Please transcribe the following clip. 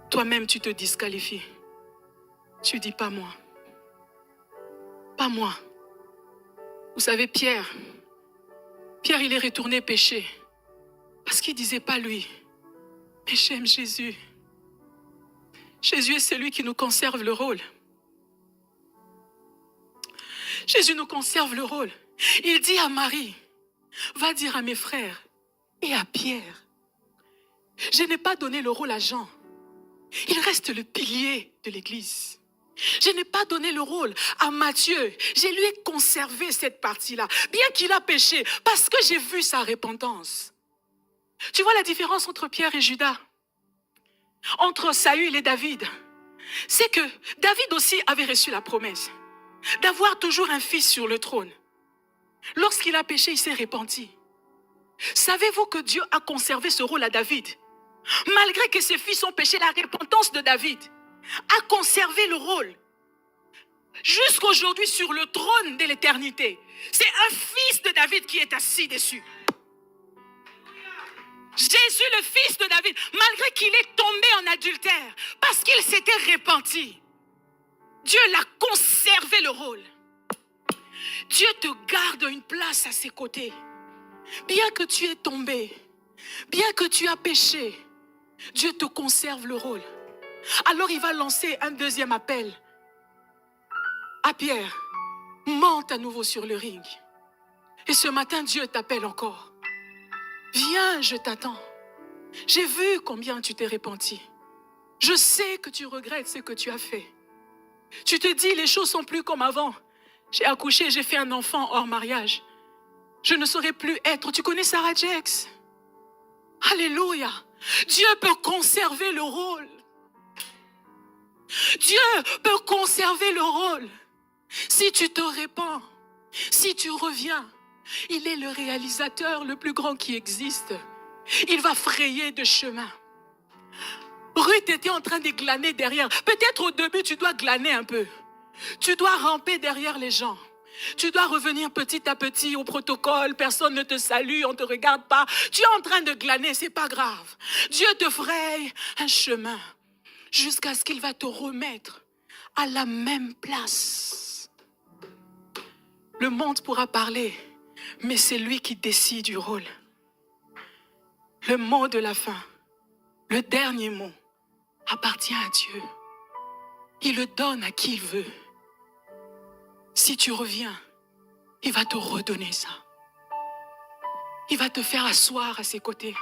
toi-même tu te disqualifies. Tu dis pas moi. Pas moi. Vous savez, Pierre, il est retourné pécher. Parce qu'il disait pas lui. Mais j'aime Jésus. Jésus est celui qui nous conserve le rôle. Jésus nous conserve le rôle. Il dit à Marie, va dire à mes frères et à Pierre, je n'ai pas donné le rôle à Jean. Il reste le pilier de l'Église. Je n'ai pas donné le rôle à Matthieu. Je lui ai conservé cette partie-là, bien qu'il a péché, parce que j'ai vu sa repentance. Tu vois la différence entre Pierre et Judas? Entre Saül et David? C'est que David aussi avait reçu la promesse d'avoir toujours un fils sur le trône. Lorsqu'il a péché, il s'est repenti. Savez-vous que Dieu a conservé ce rôle à David? Malgré que ses fils ont péché, la repentance de David a conservé le rôle. Jusqu'aujourd'hui sur le trône de l'éternité. C'est un fils de David qui est assis dessus. Jésus, le fils de David, malgré qu'il est tombé en adultère, parce qu'il s'était repenti, Dieu l'a conservé le rôle. Dieu te garde une place à ses côtés. Bien que tu aies tombé, bien que tu as péché, Dieu te conserve le rôle. Alors il va lancer un deuxième appel à Pierre. Monte à nouveau sur le ring. Et ce matin, Dieu t'appelle encore. Viens, je t'attends. J'ai vu combien tu t'es repenti. Je sais que tu regrettes ce que tu as fait. Tu te dis, les choses sont plus comme avant. J'ai accouché, j'ai fait un enfant hors mariage. Je ne saurais plus être. Tu connais Sarah Jakes? Alléluia. Dieu peut conserver le rôle. Dieu peut conserver le rôle. Si tu te répands, si tu reviens, il est le réalisateur le plus grand qui existe. Il va frayer de chemin. Ruth était en train de glaner derrière. Peut-être au début, tu dois glaner un peu. Tu dois ramper derrière les gens. Tu dois revenir petit à petit au protocole. Personne ne te salue, on ne te regarde pas. Tu es en train de glaner, c'est pas grave. Dieu te fraye un chemin jusqu'à ce qu'il va te remettre à la même place. Le monde pourra parler, mais c'est lui qui décide du rôle. Le mot de la fin, le dernier mot, appartient à Dieu. Il le donne à qui il veut. Si tu reviens, il va te redonner ça. Il va te faire asseoir à ses côtés.